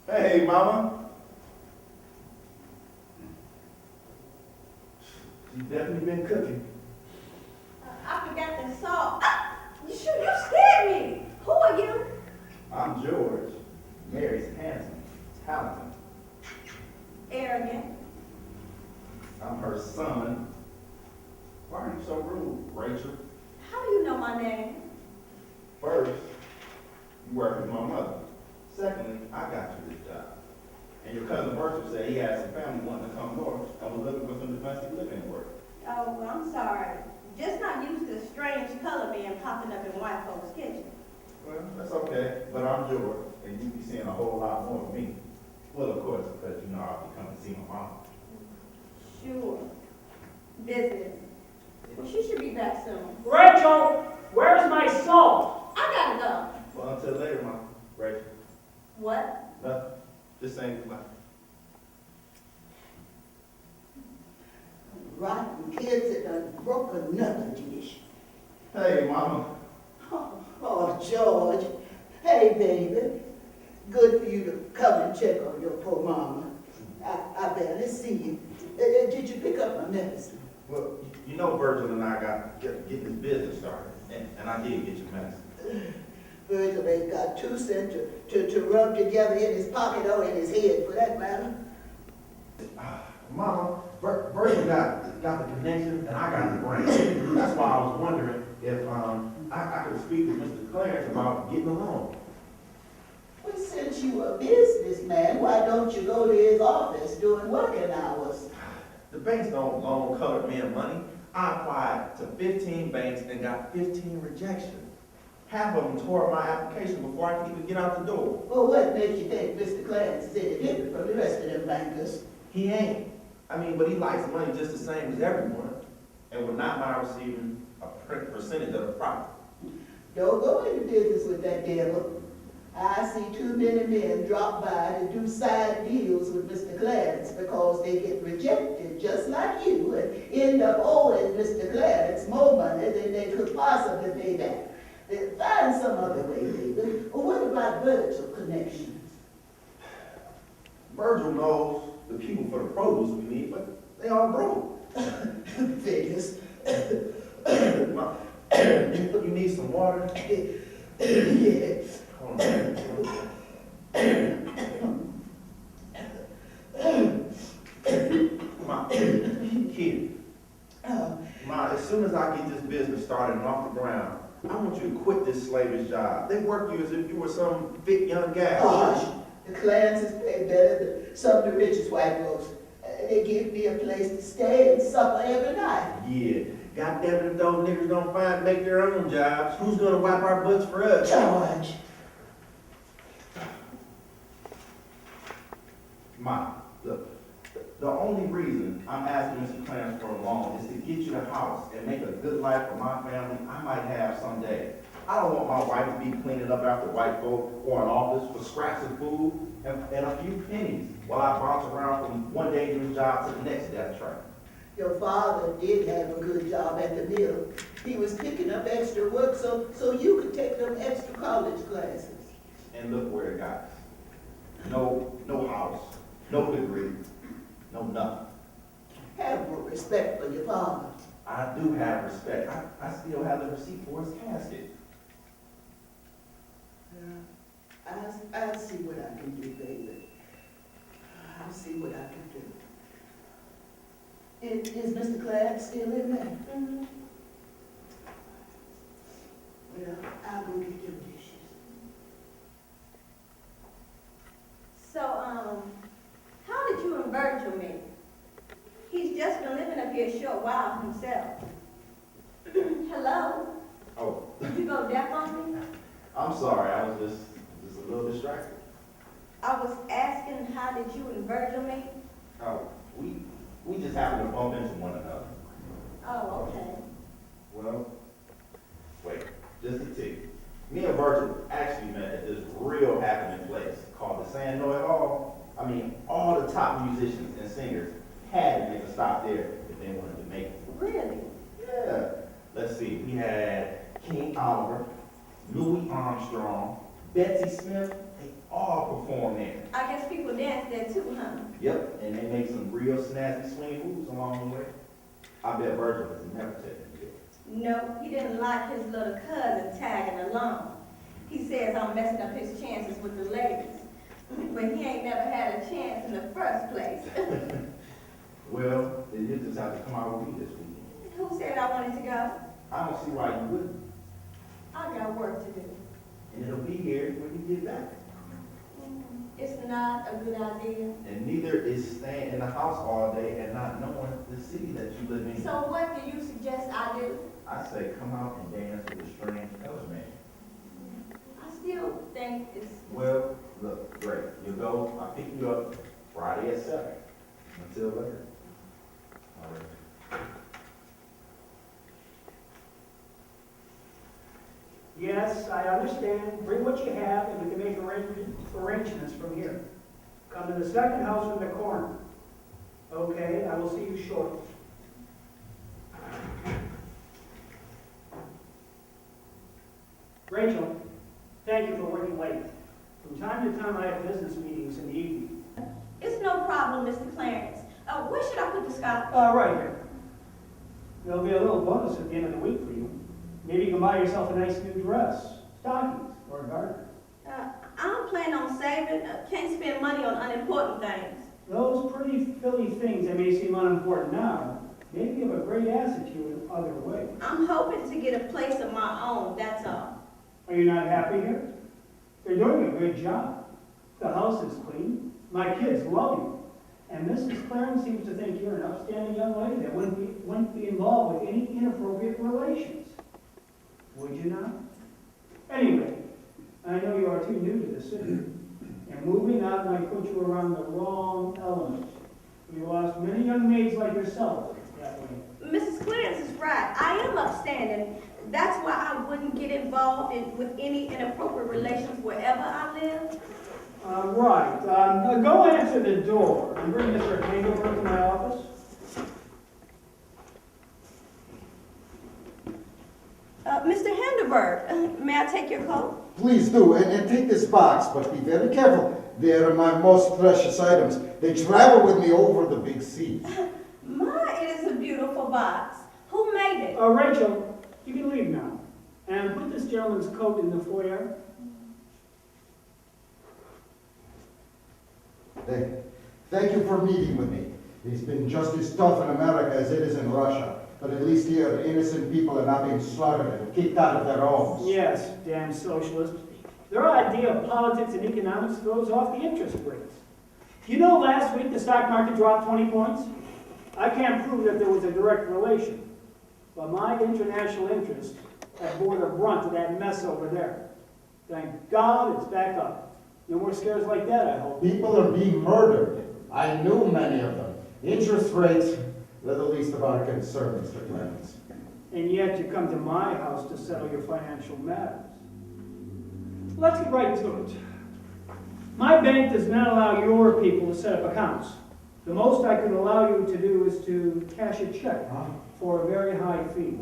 Hey, mama. She's definitely been cooking. I forgot the salt. You scared me. Who are you? I'm George. Mary's handsome, talented. Arrogant. I'm her son. Why are you so rude, Rachel? How do you know my name? First, you work with my mother. Secondly, I got you this job. And your cousin Virgil said he had some family wanting to come north and was looking for some domestic living work. Oh, well, I'm sorry. Just not used to strange color being popping up in white folks' kitchen. Well, that's okay, but I'm George, and you be seeing a whole lot more of me. Well, of course, because you know I'll be coming to see my mom. Sure. Business. Well, she should be back soon. Rachel, where's my salt? I gotta go. Well, until later, Mom. Rachel. What? Nothing. Just saying goodbye. Rotten kids that done broke another dish. Hey, Mama. Oh, George. Hey, baby. Good for you to come and check on your poor mama. I barely see you. Did you pick up my medicine? Well, you know Virgil and I got getting this business started, and I did get your medicine. Virgil ain't got 2 cents to rub together in his pocket or in his head, for that matter. Mama, Virgil got the connection and I got the brain. That's why I was wondering if I could speak with Mr. Clarence about getting a loan. Well, since you a businessman, why don't you go to his office during working hours? The banks don't loan colored men money. I applied to 15 banks and got 15 rejections. Half of them tore up my application before I could even get out the door. Well, what makes you think Mr. Clarence is any different from the rest of them bankers? He ain't. I mean, but he likes money just the same as everyone, and would not mind receiving a percentage of the profit. Don't go into business with that devil. I see too many men drop by to do side deals with Mr. Clarence because they get rejected just like you and end up owing Mr. Clarence more money than they could possibly pay back. Then find some other way, baby. Or what about Virgil connections? Virgil knows the people for the produce we need, but they all broke. Figures. You need some water? Yes. Hold on. Come on, kid. Ma, as soon as I get this business started and off the ground, I want you to quit this slavish job. They work you as if you were some big young guy. Gosh, the Clarences pay better than some of the richest white folks. They give me a place to stay and supper every night. Yeah, goddamn it, if those niggas don't make their own jobs, who's gonna wipe our butts for us? George. Ma, look, the only reason I'm asking Mr. Clarence for a loan is to get you the house and make a good life for my family I might have someday. I don't want my wife to be cleaning up after white folk or an office for scraps of food and a few pennies while I bounce around from one dangerous job to the next death trap. Your father did have a good job at the mill. He was picking up extra work so you could take them extra college classes. And look where it got us. No house, no degree, no nothing. Have more respect for your father. I do have respect. I still have the receipt for his casket. I'll see what I can do, baby. I'll see what I can do. Is Mr. Clarence still in there? Mm-hmm. Well, I'll go get them dishes. So, how did you and Virgil meet? He's just been living up here a short while himself. Hello? Oh, Did you go deaf on me? I'm sorry. I was just a little distracted. I was asking how did you and Virgil meet? Oh, we just happened to bump into one another. Oh, okay. Well, wait, just a tick. Me and Virgil actually met at this real happening place called the San Noe Hall. I mean, all the top musicians and singers had to make a stop there if they wanted to make it. Really? Yeah. Let's see, we had King Oliver, Louis Armstrong, Betsy Smith, they all performed there. I guess and dance there too, huh? Yep, and they make some real snazzy swing moves along the way. I bet Virgil has never taken it. No, he didn't like his little cousin tagging along. He says I'm messing up his chances with the ladies. But he ain't never had a chance in the first place. Well, then you just have to come out with me this weekend. Who said I wanted to go? I don't see why you wouldn't. I got work to do. And it'll be here when you get back. It's not a good idea. And neither is staying in the house all day and not knowing the city that you live in. So what do you suggest I do? I say come out and dance with a strange color man. I still think it's... Well, look, great. You go, I'll pick you up Friday at 7. Until later. All right. Yes, I understand. Bring what you have and we can make arrangements from here. Come to the second house from the corner. Okay, I will see you shortly. Rachel, thank you for working late. From time to time I have business meetings in the evening. It's no problem, Mr. Clarence. Where should I put the scotch? Right here. There'll be a little bonus at the end of the week for you. Maybe you can buy yourself a nice new dress, stockings, or a garter. I don't plan on saving. Can't spend money on unimportant things. Those pretty filly things that may seem unimportant now may be of a great asset to you in other ways. I'm hoping to get a place of my own, that's all. Are you not happy here? They're doing a good job. The house is clean. My kids love you. And Mrs. Clarence seems to think you're an upstanding young lady that wouldn't be involved with any inappropriate relations. Would you not? Anyway, I know you are too new to the city. And moving out might put you around the wrong element. You lost many young maids like yourself that way. Mrs. Clarence is right. I am upstanding. That's why I wouldn't get involved with any inappropriate relations wherever I live. Right. Go answer the door and bring Mr. Hangover to my office. Mr. Hinderberg, may I take your coat? Please do, and take this box, but be very careful. They are my most precious items. They travel with me over the big sea. My, it is a beautiful box. Who made it? Rachel, you can leave now. And put this gentleman's coat in the foyer. Thank you for meeting with me. It's been just as tough in America as it is in Russia. But at least here, innocent people are not being slaughtered and kicked out of their homes. Yes, damn socialists. Their idea of politics and economics throws off the interest rates. You know, last week the stock market dropped 20 points? I can't prove that there was a direct relation. But my international interests have bore the brunt of that mess over there. Thank God it's back up. No more scares like that, I hope. People are being murdered. I knew many of them. Interest rates, they're the least of our concern, Mr. Clarence. And yet you come to my house to settle your financial matters. Let's get right to it. My bank does not allow your people to set up accounts. The most I could allow you to do is to cash a check for a very high fee.